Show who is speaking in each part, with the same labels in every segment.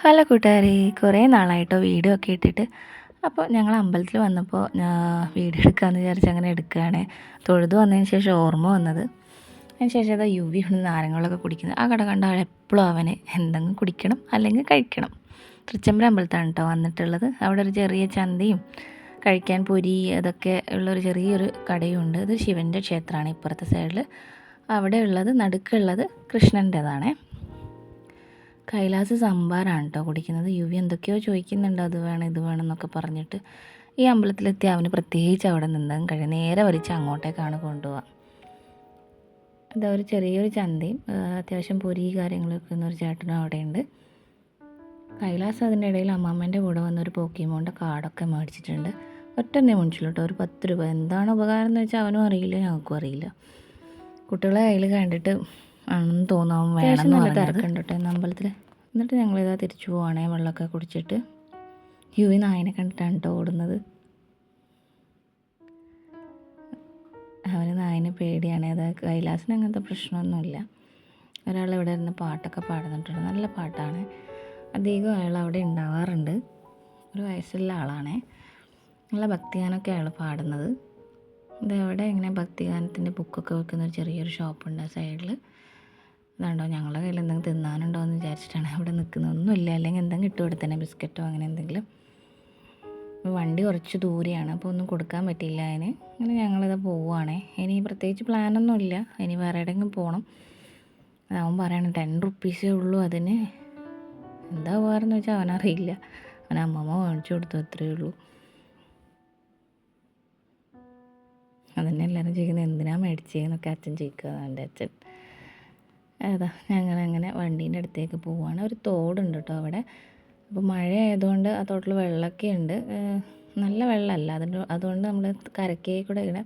Speaker 1: Hello കൂട്ടുകാരെ, കുറേ നാളായിട്ടോ video ഒക്കെ ഇട്ടിട്ട്. അപ്പോൾ ഞങ്ങൾ അമ്പലത്തിൽ വന്നപ്പോൾ വീഡിയോ എടുക്കാമെന്ന് വിചാരിച്ച് അങ്ങനെ എടുക്കുകയാണ്. തൊഴുതു വന്നതിന് ശേഷം ഓർമ്മ വന്നത്. അതിന് ശേഷം അതാ യുവി ഉണ്ട് നാരങ്ങളൊക്കെ കുടിക്കുന്നത്. ആ കട കണ്ട എപ്പോഴും അവന് എന്തെങ്കിലും കുടിക്കണം അല്ലെങ്കിൽ കഴിക്കണം. തൃച്ചംബരം അമ്പലത്താണ് കേട്ടോ വന്നിട്ടുള്ളത്. അവിടെ ഒരു ചെറിയ ചന്തയും കഴിക്കാൻ പൊരി അതൊക്കെ ഉള്ളൊരു ചെറിയൊരു കടയുണ്ട്. ഇത് ശിവൻ്റെ ക്ഷേത്രമാണ് ഇപ്പുറത്തെ സൈഡിൽ. അവിടെ ഉള്ളത് നടുക്കുള്ളത് കൃഷ്ണൻ്റെതാണ്. കൈലാസ് സംഭാരാണ് കേട്ടോ കുടിക്കുന്നത്. യുവി എന്തൊക്കെയോ ചോദിക്കുന്നുണ്ട്, അത് വേണം ഇത് വേണം എന്നൊക്കെ പറഞ്ഞിട്ട്. ഈ അമ്പലത്തിലെത്തി അവന് പ്രത്യേകിച്ച് അവിടെ നിന്നതും കഴിയും, നേരെ വലിച്ച് അങ്ങോട്ടേക്കാണ് കൊണ്ടുപോവുക. ഇതാ ഒരു ചെറിയൊരു ചന്തയും അത്യാവശ്യം പൊരി കാര്യങ്ങളൊക്കെ ഒരു ചേട്ടനും അവിടെയുണ്ട്. കൈലാസ് അതിൻ്റെ ഇടയിൽ അമ്മാമ്മേൻ്റെ കൂടെ വന്നൊരു പോക്കിമോൻ്റെ കാർഡൊക്കെ മേടിച്ചിട്ടുണ്ട്. ഒറ്റന്നേ മേടിച്ചുള്ളൂ കേട്ടോ, ഒരു 10 രൂപ. എന്താണ് ഉപകാരം എന്ന് വെച്ചാൽ അവനും അറിയില്ല, ഞങ്ങൾക്കും അറിയില്ല. കുട്ടികളെ കയ്യിൽ കണ്ടിട്ട് ആണെന്ന് തോന്നും അവൻ വേണം. നല്ല തിരക്കുണ്ട് കേട്ടോ ഇന്ന് അമ്പലത്തിൽ. എന്നിട്ട് ഞങ്ങളിതാ തിരിച്ചു പോവാണേ, വെള്ളമൊക്കെ കുടിച്ചിട്ട്. യുവി നായനെ കണ്ടിട്ടാണ് കേട്ടോ ഓടുന്നത്. അവന് നായനെ പേടിയാണ്. അത് കൈലാസിന് അങ്ങനത്തെ പ്രശ്നമൊന്നുമില്ല. ഒരാൾ ഇവിടെ ഇരുന്ന് പാട്ടൊക്കെ പാടുന്നിട്ടുണ്ട്, നല്ല പാട്ടാണ്. അധികം അയാൾ അവിടെ ഉണ്ടാവാറുണ്ട്. ഒരു വയസ്സുള്ള ആളാണേ. നല്ല ഭക്തിഗാനമൊക്കെ അയാൾ പാടുന്നത്. ഇതവിടെ ഇങ്ങനെ ഭക്തിഗാനത്തിൻ്റെ ബുക്കൊക്കെ വെക്കുന്ന ഒരു ചെറിയൊരു ഷോപ്പുണ്ട് ആ സൈഡിൽ. അതുകൊണ്ടോ ഞങ്ങളുടെ കയ്യിൽ എന്തെങ്കിലും തിന്നാനുണ്ടോ എന്ന് വിചാരിച്ചിട്ടാണ് അവിടെ നിൽക്കുന്നത്. ഒന്നുമില്ല, അല്ലെങ്കിൽ എന്തെങ്കിലും ഇട്ട് കൊടുത്തന്നെ, ബിസ്ക്കറ്റോ അങ്ങനെ എന്തെങ്കിലും. വണ്ടി കുറച്ച് ദൂരെയാണ്, അപ്പോൾ ഒന്നും കൊടുക്കാൻ പറ്റിയില്ല അതിന്. അങ്ങനെ ഞങ്ങളിത് പോവുകയാണേ. ഇനി പ്രത്യേകിച്ച് പ്ലാനൊന്നുമില്ല, ഇനി വേറെ എവിടെയെങ്കിലും പോകണം. അവൻ പറയണം 10 റുപ്പീസേ ഉള്ളൂ അതിന്. എന്താ ഉപകാരമെന്ന് വെച്ചാൽ അവനറിയില്ല. അവൻ അമ്മമ്മ മേടിച്ചു കൊടുത്തു, അത്രയേ ഉള്ളൂ. അതന്നെ എല്ലാവരും ചോദിക്കുന്നത് എന്തിനാണ് മേടിച്ചതെന്നൊക്കെ അച്ഛൻ ചോദിക്കുക. എൻ്റെ അച്ഛൻ അതാ ഞങ്ങളങ്ങനെ വണ്ടീൻ്റെ അടുത്തേക്ക് പോവുകയാണ്. ഒരു തോടുണ്ട് കേട്ടോ അവിടെ. അപ്പോൾ മഴ ആയതുകൊണ്ട് ആ തോട്ടിൽ വെള്ളമൊക്കെ ഉണ്ട്. നല്ല വെള്ളമല്ല, അതുകൊണ്ട് നമ്മൾ കരക്കേ കൂടെ ഇങ്ങനെ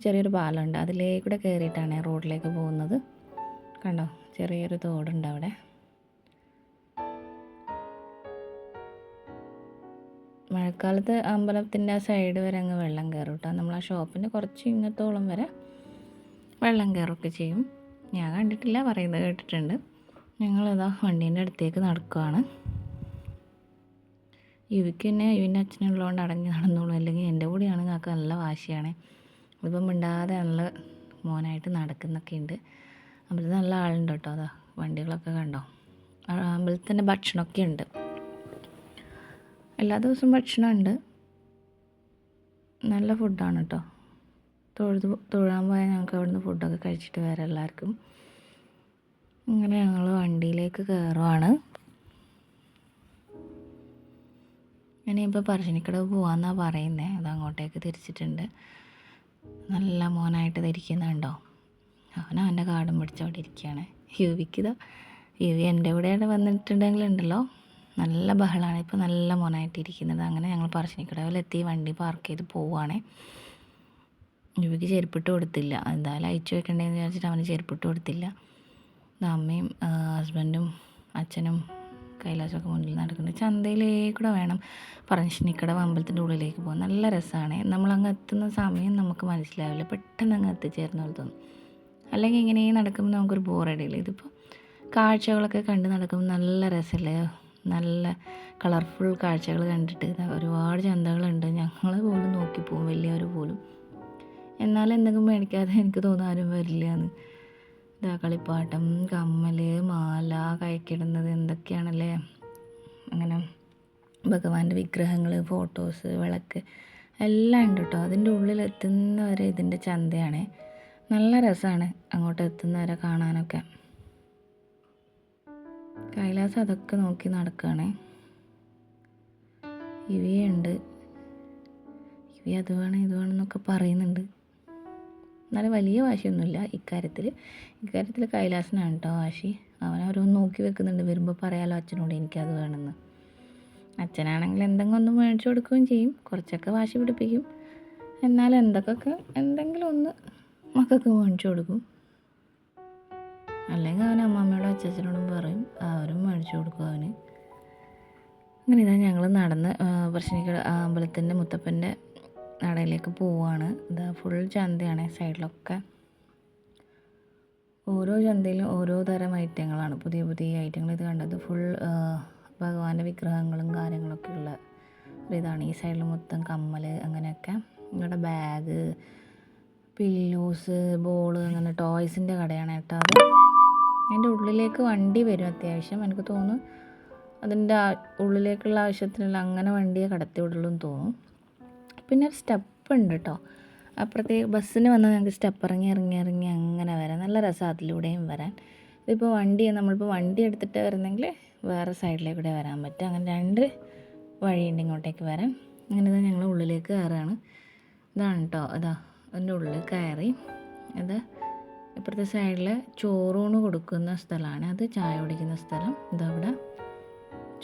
Speaker 1: ചെറിയൊരു പാലമുണ്ട്, അതിലേക്കൂടെ കയറിയിട്ടാണ് റോഡിലേക്ക് പോകുന്നത്. കണ്ടോ, ചെറിയൊരു തോടുണ്ട് അവിടെ. മഴക്കാലത്ത് അമ്പലത്തിൻ്റെ ആ സൈഡ് വരെ അങ്ങ് വെള്ളം കയറും കേട്ടോ. നമ്മൾ ആ ഷോപ്പിൻ്റെ കുറച്ച് ഇങ്ങത്തോളം വരെ വെള്ളം കയറുകയൊക്കെ ചെയ്യും. ഞാൻ കണ്ടിട്ടില്ല, പറയുന്നത് കേട്ടിട്ടുണ്ട്. ഞങ്ങളിതാ വണ്ടീൻ്റെ അടുത്തേക്ക് നടക്കുകയാണ്. യുവിക്ക് തന്നെ യുവിൻ്റെ അച്ഛനുള്ളതുകൊണ്ട് അടങ്ങി നടന്നോളൂ, അല്ലെങ്കിൽ എൻ്റെ കൂടെയാണെങ്കിൽ ആൾക്ക് നല്ല വാശിയാണ്. ഇതിപ്പം മിണ്ടാതെ നല്ല മോനായിട്ട് നടക്കുന്നൊക്കെ ഉണ്ട്. അമ്പലത്തിൽ നല്ല ആളുണ്ട് കേട്ടോ. അതാ വണ്ടികളൊക്കെ കണ്ടോ. അമ്പലത്തിൽ തന്നെ ഭക്ഷണമൊക്കെ ഉണ്ട്, എല്ലാ ദിവസവും ഭക്ഷണമുണ്ട്. നല്ല ഫുഡാണ് കേട്ടോ. തൊഴാൻ പോയാൽ ഞങ്ങൾക്ക് അവിടുന്ന് ഫുഡൊക്കെ കഴിച്ചിട്ട് വരാം എല്ലാവർക്കും. അങ്ങനെ ഞങ്ങൾ വണ്ടിയിലേക്ക് കയറുവാണ്. ഇനിയിപ്പോൾ പറശ്ശിനിക്കടവ് പോകാമെന്നാണ് പറയുന്നത്. അത് അങ്ങോട്ടേക്ക് തിരിച്ചിട്ടുണ്ട്. നല്ല മോനായിട്ട് ഇരിക്കുന്നുണ്ടോ. അവൻ്റെ കാർഡും പിടിച്ച് അവിടെ ഇരിക്കുകയാണ്. യുവി എൻ്റെ കൂടെയാണ് വന്നിട്ടുണ്ടെങ്കിലുണ്ടല്ലോ നല്ല ബഹളമാണ്. ഇപ്പോൾ നല്ല മോനായിട്ടിരിക്കുന്നത്. അങ്ങനെ ഞങ്ങൾ പറശ്ശിനിക്കടവിലെത്തി വണ്ടി പാർക്ക് ചെയ്ത് പോവുകയാണേ. യുവിക്ക് ചെരുപ്പിട്ട് കൊടുത്തില്ല, എന്തായാലും അയച്ചു വെക്കണ്ടേന്ന് വിചാരിച്ചിട്ട് അവന് ചെരുപ്പിട്ട് കൊടുത്തില്ല. അമ്മയും ഹസ്ബൻഡും അച്ഛനും കൈലാസമൊക്കെ മുന്നിൽ നടക്കുന്നുണ്ട്. ചന്തയിലേക്കൂടെ വേണം പറശ്ശിനിക്കടവ് അമ്പലത്തിൻ്റെ ഉള്ളിലേക്ക് പോകാൻ. നല്ല രസമാണ്. നമ്മളങ്ങ് എത്തുന്ന സമയം നമുക്ക് മനസ്സിലാവില്ല, പെട്ടെന്ന് അങ്ങ് എത്തിച്ചേർന്ന പോലെ തോന്നും. അല്ലെങ്കിൽ ഇങ്ങനെ നടക്കുമ്പോൾ നമുക്കൊരു ബോറടിയില്ല. ഇതിപ്പോൾ കാഴ്ചകളൊക്കെ കണ്ട് നടക്കുമ്പോൾ നല്ല രസമല്ലേ, നല്ല കളർഫുൾ കാഴ്ചകൾ കണ്ടിട്ട്. ഒരുപാട് ചന്തകളുണ്ട്, ഞങ്ങൾ പോലും നോക്കിപ്പോവും, വലിയവർ പോലും. എന്നാലും എന്തെങ്കിലും മേടിക്കാതെ എനിക്ക് തോന്നുന്നു ആരും വരില്ല എന്ന്. ഇതാ കളിപ്പാട്ടം, കമ്മൽ, മാല, കൈക്കിടുന്നത് എന്തൊക്കെയാണല്ലേ. അങ്ങനെ ഭഗവാന്റെ വിഗ്രഹങ്ങൾ, ഫോട്ടോസ്, വിളക്ക് എല്ലാം ഉണ്ട് കേട്ടോ. അതിൻ്റെ ഉള്ളിൽ എത്തുന്നവരെ ഇതിൻ്റെ ചന്തയാണ്. നല്ല രസമാണ് അങ്ങോട്ട് എത്തുന്നവരെ കാണാനൊക്കെ. കൈലാസം അതൊക്കെ നോക്കി നടക്കുകയാണ്. യുവിയുണ്ട്, യുവി അത് വേണം ഇത് വേണമെന്നൊക്കെ പറയുന്നുണ്ട്. എന്നാലും വലിയ വാശിയൊന്നുമില്ല ഇക്കാര്യത്തിൽ കൈലാസനാണ് കേട്ടോ വാശി. അവനവരൊന്ന് നോക്കി വെക്കുന്നുണ്ട്, വരുമ്പോൾ പറയാലോ അച്ഛനോട് എനിക്കത് വേണമെന്ന്. അച്ഛനാണെങ്കിൽ എന്തെങ്കിലും ഒന്ന് മേടിച്ചു കൊടുക്കുകയും ചെയ്യും, കുറച്ചൊക്കെ വാശി പിടിപ്പിക്കും. എന്നാലും എന്തെങ്കിലും ഒന്ന് മക്കൾക്ക് മേടിച്ചു കൊടുക്കും. അല്ലെങ്കിൽ അവൻ അമ്മമ്മയോടും അച്ഛനോടും പറയും, അവരും മേടിച്ചു കൊടുക്കും അവന്. അങ്ങനെ ഇതാ ഞങ്ങൾ നടന്ന് പറശ്ശിനിക്കട അമ്പലത്തിൻ്റെ മുത്തപ്പൻ്റെ നടയിലേക്ക് പോവുകയാണ്. ഇതാ ഫുൾ ചന്തയാണ് സൈഡിലൊക്കെ. ഓരോ ചന്തയിലും ഓരോ തരം ഐറ്റങ്ങളാണ്, പുതിയ പുതിയ ഐറ്റങ്ങൾ. ഇത് കണ്ടത് ഫുൾ ഭഗവാന്റെ വിഗ്രഹങ്ങളും കാര്യങ്ങളൊക്കെ ഉള്ള ഒരിതാണ്. ഈ സൈഡിൽ മൊത്തം കമ്മൽ അങ്ങനെയൊക്കെ. ഇവിടെ ബാഗ്, പില്ലോസ്, ബോള്, അങ്ങനെ ടോയ്സിൻ്റെ കടയാണ് കേട്ടോ അത്. അതിൻ്റെ ഉള്ളിലേക്ക് വണ്ടി വരും അത്യാവശ്യം. എനിക്ക് തോന്നുന്നു അതിൻ്റെ ഉള്ളിലേക്കുള്ള ആവശ്യത്തിനുള്ള അങ്ങനെ വണ്ടിയെ കടത്തി വിടുള്ളൂ എന്ന് തോന്നും. പിന്നെ ഒരു സ്റ്റെപ്പ് ഉണ്ട് കേട്ടോ. അപ്പുറത്തേക്ക് ബസ്സിന് വന്നാൽ ഞങ്ങൾക്ക് സ്റ്റെപ്പ് ഇറങ്ങി അങ്ങനെ വരാം. നല്ല രസം അതിലൂടെയും വരാൻ. ഇതിപ്പോൾ നമ്മളിപ്പോൾ വണ്ടി എടുത്തിട്ട് വരുന്നെങ്കിൽ വേറെ സൈഡിലേക്കൂടെ വരാൻ പറ്റും. അങ്ങനെ 2 വഴിയുണ്ട് ഇങ്ങോട്ടേക്ക് വരാൻ. അങ്ങനെ ഇതാ ഞങ്ങൾ ഉള്ളിലേക്ക് കയറുകയാണ്. ഇതാണ് കേട്ടോ, അതിൻ്റെ ഉള്ളിൽ കയറി. ഇത് ഇപ്പുറത്തെ സൈഡിൽ ചോറൂണ് കൊടുക്കുന്ന സ്ഥലമാണ്. അത് ചായ കുടിക്കുന്ന സ്ഥലം. ഇതവിടെ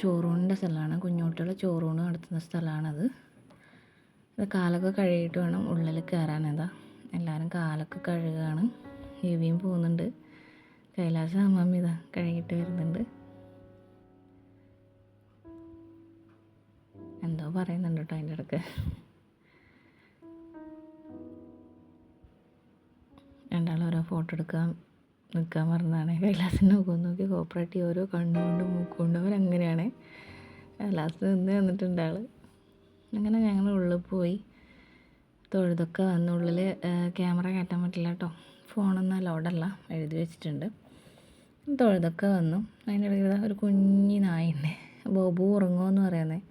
Speaker 1: ചോറൂണിൻ്റെ സ്ഥലമാണ്. കുഞ്ഞുകുട്ടികൾ ചോറൂണ് നടത്തുന്ന സ്ഥലമാണത്. ഇത് കാലൊക്കെ കഴുകിയിട്ട് വേണം ഉള്ളിൽ കയറാൻ. എല്ലാവരും കാലൊക്കെ കഴുകുകയാണ്. ഹെവിയും പോകുന്നുണ്ട്. കൈലാസ അമ്മമ്മ കഴുകിയിട്ട് വരുന്നുണ്ട്. എന്തോ പറയുന്നുണ്ട് കേട്ടോ അതിൻ്റെ ഇടയ്ക്ക്. രണ്ടാളും ഓരോ ഫോട്ടോ എടുക്കാൻ നിൽക്കാൻ പറഞ്ഞതാണ്. കൈലാസിൻ്റെ മുഖം നോക്കി കോപ്പറേറ്റീവ് ഓരോ കണ്ണുകൊണ്ടും മൂക്കുകൊണ്ടും അവരങ്ങനെയാണ്. ലാസ്റ്റ് നിന്ന് വന്നിട്ടുണ്ട് ആൾ. അങ്ങനെ ഞങ്ങൾ ഉള്ളിൽ പോയി തൊഴുതൊക്കെ വന്ന്. ഉള്ളിൽ ക്യാമറ കയറ്റാൻ പറ്റില്ല കേട്ടോ, ഫോണൊന്നും അലൗഡല്ല, എഴുതി വെച്ചിട്ടുണ്ട്. തൊഴുതൊക്കെ വന്നു. അതിൻ്റെ ഇടയിൽ ഒരു കുഞ്ഞി നായുണ്ട്. ബോബു ഉറങ്ങുമെന്ന് പറയുന്നത്.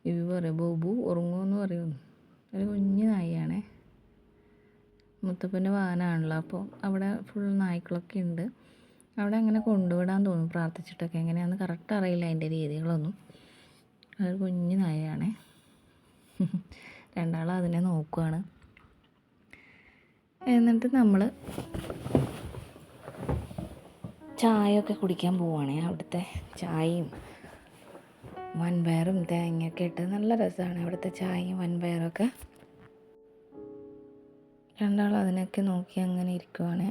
Speaker 1: ഇവ പറയും ബോബു ഉറങ്ങുമെന്ന് പറയുന്നു. ഒരു കുഞ്ഞി നായിയാണേ. മുത്തപ്പൻ്റെ വാഹനമാണല്ലോ, അപ്പോൾ അവിടെ ഫുൾ നായ്ക്കളൊക്കെ ഉണ്ട്. അവിടെ അങ്ങനെ കൊണ്ടുവിടാൻ തോന്നും പ്രാർത്ഥിച്ചിട്ടൊക്കെ. എങ്ങനെയാണെന്ന് കറക്റ്റ് അറിയില്ല അതിൻ്റെ രീതികളൊന്നും. അതൊരു കുഞ്ഞു നായയാണേ. രണ്ടാളും അതിനെ നോക്കുകയാണ്. എന്നിട്ട് നമ്മൾ ചായയൊക്കെ കുടിക്കാൻ പോവുകയാണേ. അവിടുത്തെ ചായയും വൻപയറും തേങ്ങയൊക്കെ ഇട്ട് നല്ല രസമാണ് അവിടുത്തെ ചായയും വൻപയറൊക്കെ. രണ്ടാളും അതിനൊക്കെ നോക്കി അങ്ങനെ ഇരിക്കുവാണ്.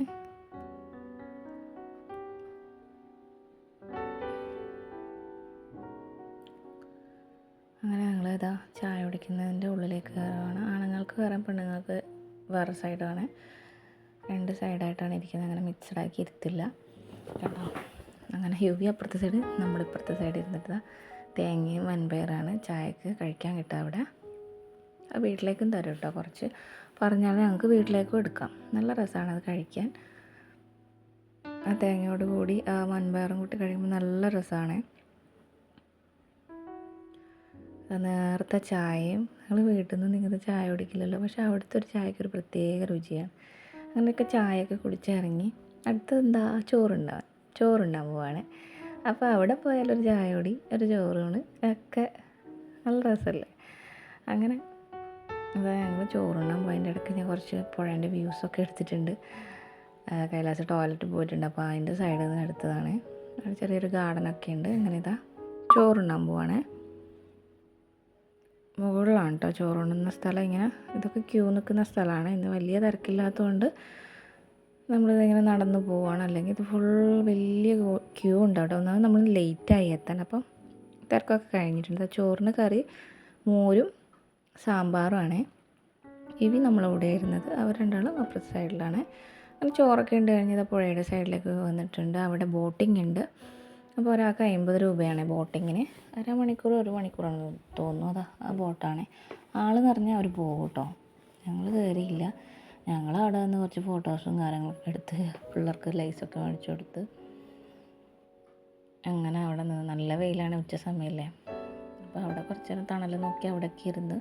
Speaker 1: അങ്ങനെ ഞങ്ങളിതാ ചായ കുടിക്കുന്നതിൻ്റെ ഉള്ളിലേക്ക് കയറുകയാണ്. ആണുങ്ങൾക്ക് കയറാൻ, പെണ്ണുങ്ങൾക്ക് വേറെ സൈഡാണ്. 2 സൈഡായിട്ടാണ് ഇരിക്കുന്നത്. അങ്ങനെ മിക്സഡാക്കി ഇരുത്തില്ല കേട്ടോ. അങ്ങനെ ഹ്യൂവി അപ്പുറത്തെ സൈഡ്, നമ്മളിപ്പുറത്തെ സൈഡ് ഇരുന്നിട്ട് തേങ്ങയും വൻപയറാണ് ചായക്ക് കഴിക്കാൻ കിട്ടുക അവിടെ. വീട്ടിലേക്കും തരും കേട്ടോ. കുറച്ച് പറഞ്ഞാൽ ഞങ്ങൾക്ക് വീട്ടിലേക്കും എടുക്കാം. നല്ല രസമാണ് അത് കഴിക്കാൻ. ആ തേങ്ങയോട് കൂടി ആ വൻപയറും കൂട്ടി കഴിയുമ്പോൾ നല്ല രസമാണ്. നേരത്തെ ചായയും, ഞങ്ങൾ വീട്ടിൽ നിന്ന് നിങ്ങൾക്ക് ചായ കുടിക്കില്ലല്ലോ, പക്ഷെ അവിടുത്തെ ഒരു ചായക്കൊരു പ്രത്യേക രുചിയാണ്. അങ്ങനെയൊക്കെ ചായയൊക്കെ കുടിച്ചിറങ്ങി അടുത്ത് ചോറുണ്ടാകാൻ പോവാണ്. അപ്പോൾ അവിടെ പോയാലൊരു ചായ കുടി, ഒരു ചോറൂണ് ഒക്കെ നല്ല രസമല്ലേ. അങ്ങനെ ഞങ്ങൾ ചോറുണ്ണാൻ പോയതിൻ്റെ ഇടയ്ക്ക് ഞാൻ കുറച്ച് പുഴേൻ്റെ വ്യൂസൊക്കെ എടുത്തിട്ടുണ്ട്. കൈലാസ് ടോയ്ലറ്റ് പോയിട്ടുണ്ട്, അപ്പോൾ അതിൻ്റെ സൈഡിൽ നിന്ന് എടുത്തതാണ്. അവിടെ ചെറിയൊരു ഗാർഡനൊക്കെ ഉണ്ട്. അങ്ങനെ ചോറുണ്ണാൻ പോവാണ്. മുകളിലാണ് കേട്ടോ ചോറുണ്ണുന്ന സ്ഥലം. ഇങ്ങനെ ഇതൊക്കെ ക്യൂ നിൽക്കുന്ന സ്ഥലമാണ്. ഇന്ന് വലിയ തിരക്കില്ലാത്തതുകൊണ്ട് നമ്മളിതിങ്ങനെ നടന്നു പോവുകയാണ്. അല്ലെങ്കിൽ ഇത് ഫുൾ വലിയ ക്യൂ ഉണ്ട് കേട്ടോ. ഒന്നാമത് നമ്മൾ ലേറ്റായി എത്താൻ. അപ്പം തിരക്കൊക്കെ കഴിഞ്ഞിട്ടുണ്ട്. ചോറിന് കറി, മോരും സാമ്പാറുമാണ്. നമ്മളിവിടെ ഇരുന്നത്. അവർ രണ്ടാളും അപ്പുറത്തെ സൈഡിലാണ്. അങ്ങനെ ചോറൊക്കെ ഉണ്ട് കഴിഞ്ഞത് പുഴയുടെ സൈഡിലേക്ക് വന്നിട്ടുണ്ട്. അവിടെ ബോട്ടിംഗ് ഉണ്ട്. അപ്പോൾ ഒരാൾക്ക് 50 രൂപയാണ് ബോട്ടിങ്ങിന്. 1 മണിക്കൂറാണ് തോന്നുന്നു. ആ ബോട്ടാണ്. ആൾ നിറഞ്ഞാൽ അവർ പോകും കേട്ടോ. ഞങ്ങൾ കയറിയില്ല. ഞങ്ങൾ അവിടെ നിന്ന് കുറച്ച് ഫോട്ടോസും കാര്യങ്ങളൊക്കെ എടുത്ത് പിള്ളേർക്ക് ലൈസൊക്കെ മേടിച്ചു കൊടുത്ത് അങ്ങനെ അവിടെ നിന്ന്. നല്ല വെയിലാണ്, ഉച്ച സമയമല്ലേ. അപ്പോൾ അവിടെ കുറച്ച് നേരം തണൽ നോക്കി അവിടേക്ക് ഇരുന്ന്.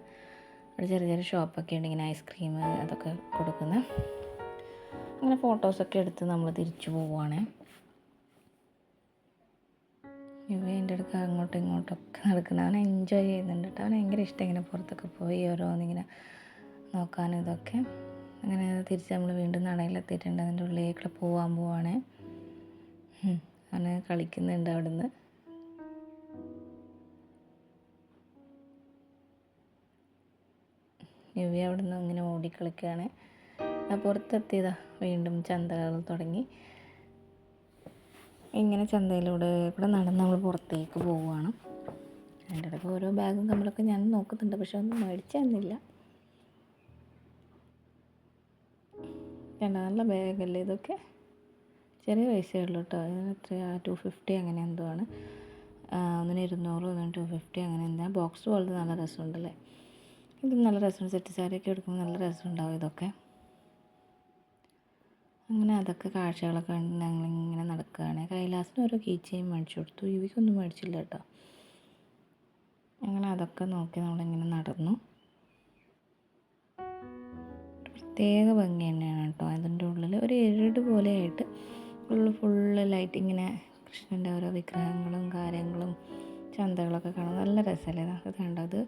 Speaker 1: അവിടെ ചെറിയ ഷോപ്പൊക്കെ ഉണ്ട്, ഇങ്ങനെ ഐസ്ക്രീം അതൊക്കെ കൊടുക്കുന്ന. അങ്ങനെ ഫോട്ടോസൊക്കെ എടുത്ത് നമ്മൾ തിരിച്ചു പോവുകയാണ്. എൻ്റെ അടുത്ത് അങ്ങോട്ടും ഇങ്ങോട്ടൊക്കെ നടക്കുന്നത്. അവൻ എൻജോയ് ചെയ്യുന്നുണ്ട് കേട്ടോ. അവൻ ഭയങ്കര ഇഷ്ടം ഇങ്ങനെ പുറത്തൊക്കെ പോയി ഓരോന്നിങ്ങനെ നോക്കാനും ഇതൊക്കെ. അങ്ങനെ തിരിച്ച് നമ്മൾ വീണ്ടും നടയിലെത്തിയിട്ടുണ്ട്. അതിൻ്റെ ഉള്ളിലേക്ക് പോവാണ്. അവന് കളിക്കുന്നുണ്ട് അവിടുന്ന്. അവിടെ നിന്ന് ഇങ്ങനെ ഓടിക്കളിക്കുകയാണ്. പുറത്തെത്തിയതാ വീണ്ടും ചന്തകൾ തുടങ്ങി. ഇങ്ങനെ ചന്തയിലൂടെ ഇവിടെ നടന്ന് നമ്മൾ പുറത്തേക്ക് പോവുകയാണ്. അതിൻ്റെ ഇടയ്ക്ക് ഓരോ ബാഗും നമ്മളൊക്കെ ഞാൻ നോക്കുന്നുണ്ട്, പക്ഷെ ഒന്നും മേടിച്ചു തന്നില്ല. നല്ല ബാഗല്ലേ ഇതൊക്കെ. ചെറിയ പൈസയേ ഉള്ളൂ കേട്ടോ. ഇതിന് എത്രയാണ് 250 അങ്ങനെ എന്തോ ആണ്. ഒന്നിന് 200, ഒന്നിന് 250 അങ്ങനെ എന്താ. ബോക്സ് പോലത്തെ നല്ല രസമുണ്ടല്ലേ. ഇത് നല്ല രസമുണ്ട്. സെറ്റ് സാരിയൊക്കെ എടുക്കുമ്പോൾ നല്ല രസമുണ്ടാവും ഇതൊക്കെ. അങ്ങനെ അതൊക്കെ കാഴ്ചകളൊക്കെ കണ്ട് ഞങ്ങളിങ്ങനെ നടക്കുകയാണ്. കൈലാസിന് ഓരോ കീ ചെയിൻ മേടിച്ചു കൊടുത്തു. യുവിക്കൊന്നും മേടിച്ചില്ല കേട്ടോ. അങ്ങനെ അതൊക്കെ നോക്കി നമ്മളിങ്ങനെ നടന്നു. പ്രത്യേക ഭംഗി തന്നെയാണ് കേട്ടോ. അതിൻ്റെ ഉള്ളിൽ ഒരു ഇരുട് പോലെയായിട്ട് ഫുള്ള് ലൈറ്റ്, ഇങ്ങനെ കൃഷ്ണൻ്റെ ഓരോ വിഗ്രഹങ്ങളും കാര്യങ്ങളും ചന്തകളൊക്കെ കാണാൻ നല്ല രസമല്ലേ. അത് കണ്ടോ, അത്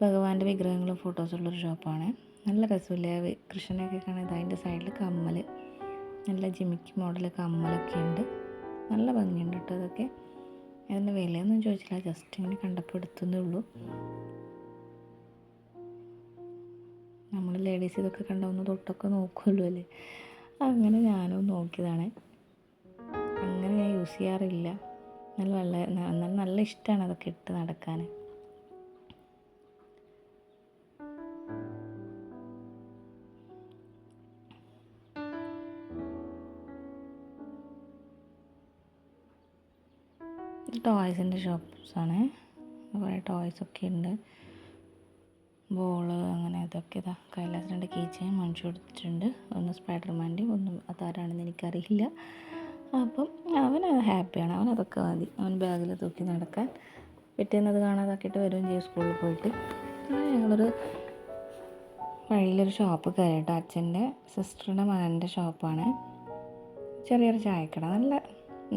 Speaker 1: ഭഗവാന്റെ വിഗ്രഹങ്ങളും ഫോട്ടോസുള്ളൊരു ഷോപ്പാണ്. നല്ല രസമില്ലേ കൃഷ്ണനൊക്കെ കാണാൻ. അതിൻ്റെ സൈഡിൽ കമ്മൽ, നല്ല ജിമിക്ക് മോഡൽ കമ്മലൊക്കെ ഉണ്ട്. നല്ല ഭംഗിയുണ്ട് കേട്ടോ അതൊക്കെ. അതിൻ്റെ വിലയൊന്നും ചോദിച്ചില്ല, ജസ്റ്റ് ഇങ്ങനെ കണ്ടപ്പോൾ എടുത്തതേ ഉള്ളൂ. നമ്മൾ ലേഡീസ് ഇതൊക്കെ കണ്ട ഒന്ന് തൊട്ടൊക്കെ നോക്കുമല്ലോ അല്ലേ. അങ്ങനെ ഞാനും നോക്കിയതാണ്. അങ്ങനെ ഞാൻ യൂസ് ചെയ്യാറില്ല. നല്ല ഇഷ്ടമാണ് അതൊക്കെ ഇട്ട് നടക്കാൻ. ടോയ്സിൻ്റെ ഷോപ്സാണ്. കുറേ ടോയ്സൊക്കെ ഉണ്ട്. ബോള് അങ്ങനെ അതൊക്കെ. ഇതാ കൈലാസ് 2 കീ ചെയിൻ മേടിച്ചു കൊടുത്തിട്ടുണ്ട്. ഒന്ന് സ്പൈഡർമാൻ്റെയും ഒന്നും അതാരാണെന്ന് എനിക്കറിയില്ല. അപ്പം അവനത് ഹാപ്പിയാണ്. അവനതൊക്കെ മതി. അവൻ ബാഗിൽ തൂക്കി നടക്കാൻ. പിറ്റേന്നത് കാണാതാക്കിയിട്ട് വരികയും ചെയ്യും സ്കൂളിൽ പോയിട്ട്. ഞങ്ങളൊരു വഴിയിലൊരു ഷോപ്പ് കയറിയിട്ട് അച്ഛൻ്റെ സിസ്റ്ററുടെ മകൻ്റെ ഷോപ്പാണ്. ചെറിയൊരു ചായക്കട.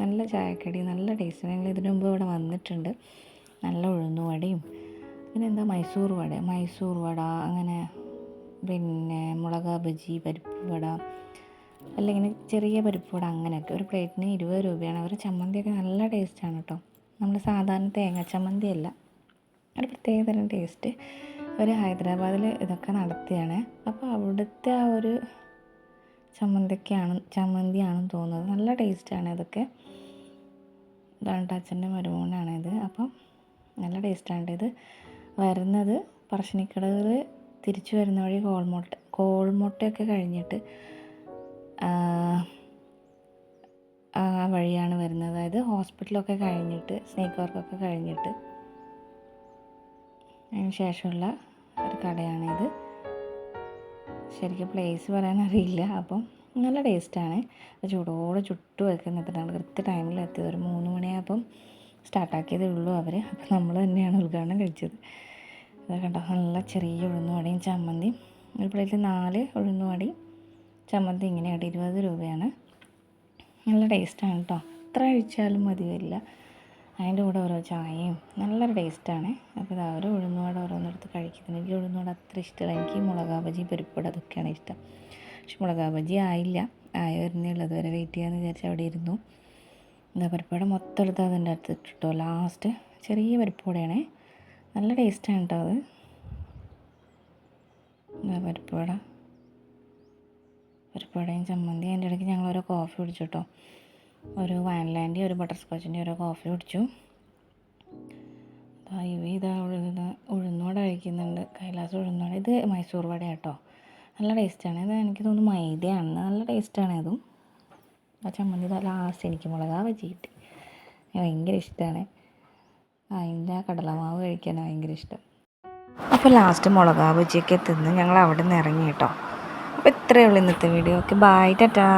Speaker 1: നല്ല ചായക്കടി, നല്ല ടേസ്റ്റ്. ഞങ്ങൾ ഇതിനു മുമ്പ് ഇവിടെ വന്നിട്ടുണ്ട്. നല്ല ഉഴുന്നുവടയും പിന്നെ എന്താ മൈസൂർ വട, അങ്ങനെ പിന്നെ മുളക് ബജി, പരിപ്പ് വട, അല്ലെങ്കിൽ ചെറിയ പരിപ്പ് വട, അങ്ങനെയൊക്കെ. ഒരു പ്ലേറ്റിന് 20 രൂപയാണ്. അവരുടെ ചമ്മന്തിയൊക്കെ നല്ല ടേസ്റ്റാണ് കേട്ടോ. നമ്മൾ സാധാരണ തേങ്ങ ചമ്മന്തിയല്ല, ഒരു പ്രത്യേക തരം ടേസ്റ്റ്. അവർ ഹൈദരാബാദിൽ ഇതൊക്കെ നടത്തിയാണ്. അപ്പോൾ അവിടുത്തെ ആ ഒരു ചമ്മന്തിയാണെന്ന് തോന്നുന്നത്. നല്ല ടേസ്റ്റാണ് ഇതൊക്കെ. ഇതാണ് അച്ഛൻ്റെ മരുമോനാണിത്. അപ്പം നല്ല ടേസ്റ്റാണ് ഇത്. വരുന്നത് പറശ്ശിനിക്കടവിൽ തിരിച്ചു വരുന്ന വഴി കോൾമുട്ടയൊക്കെ കഴിഞ്ഞിട്ട് ആ വഴിയാണ് വരുന്നത്. അതായത് ഹോസ്പിറ്റലൊക്കെ കഴിഞ്ഞിട്ട്, സ്നേക്ക് വർക്കൊക്കെ കഴിഞ്ഞിട്ട് അതിന് ശേഷമുള്ള ഒരു കടയാണിത്. ശരിക്കും പ്ലേസ് പറയാനറിയില്ല. അപ്പം നല്ല ടേസ്റ്റാണ്. ചൂടോടെ ചുട്ട് വെക്കുന്നിട്ടാണ് കൃത്യ ടൈമിൽ എത്തിയത്. ഒരു 3 മണിയായപ്പം സ്റ്റാർട്ടാക്കിയതേ ഉള്ളൂ അവർ. അപ്പം നമ്മൾ തന്നെയാണ് ഉദ്ഘാടനം കഴിച്ചത്. അത് കണ്ടോ, നല്ല ചെറിയ ഉഴുന്നുവടയും ചമ്മന്തിയും. ഒരു പ്ലേറ്റിൽ 4 ഉഴുന്നുവടയും ചമ്മന്തി ഇങ്ങനെയായിട്ട് 20 രൂപയാണ്. നല്ല ടേസ്റ്റാണ് കേട്ടോ. എത്ര കഴിച്ചാലും മതി വരില്ല. അതിൻ്റെ കൂടെ ഓരോ ചായയും നല്ലൊരു ടേസ്റ്റാണ്. അപ്പോൾ ഇത് ഓരോ ഉഴുന്നുവട ഓരോന്നെടുത്ത് കഴിക്കുന്നത്. എനിക്ക് ഉഴുന്നുവട അത്ര ഇഷ്ടമല്ല. എനിക്ക് മുളക് ബജി, പരിപ്പുവട അതൊക്കെയാണ് ഇഷ്ടം. പക്ഷെ മുളക് ബജി ആയില്ല, വരുന്നേ ഉള്ളത് വരെ വെയിറ്റ് ചെയ്യാമെന്ന് വിചാരിച്ച് അവിടെ ഇരുന്നു. എന്താ പരിപ്പുവട മൊത്തം എടുത്ത് അതിൻ്റെ അടുത്ത് ഇട്ടിട്ടോ. ലാസ്റ്റ് ചെറിയ പരിപ്പുവടയാണേ, നല്ല ടേസ്റ്റാണ് കേട്ടോ അത്. എന്താ പരിപ്പുവടയും ചമ്മന്തി. അതിൻ്റെ ഇടയ്ക്ക് ഞങ്ങൾ ഓരോ കോഫി കുടിച്ചു കേട്ടോ. ഒരു വാനിലേൻ്റെയും ഒരു ബട്ടർ സ്കോച്ചിൻ്റെയും ഓരോ കോഫി കുടിച്ചു. ഇതാ ഉഴുന്നുവട കഴിക്കുന്നുണ്ട്. കൈലാസ് ഉഴുന്നുവട. ഇത് മൈസൂർ വട കേട്ടോ. നല്ല ടേസ്റ്റാണ്. ഇത് എനിക്ക് തോന്നുന്നു മൈദയാണ്. നല്ല ടേസ്റ്റാണ് ഇതും. ആ ചമ്മന്തി ലാസ്റ്റ് എനിക്ക് മുളക് ബജി കിട്ടി. ഭയങ്കര ഇഷ്ടമാണ്. അതിൻ്റെ കടലമാവ് കഴിക്കാനാണ് ഭയങ്കര ഇഷ്ടം. അപ്പോൾ ലാസ്റ്റ് മുളക് ബജിയൊക്കെ തിന്ന് ഞങ്ങൾ അവിടെ നിന്ന് ഇറങ്ങി കേട്ടോ. അപ്പോൾ ഇത്രയേ ഉള്ളൂ ഇന്നത്തെ വീഡിയോ. Okay, by, Tata.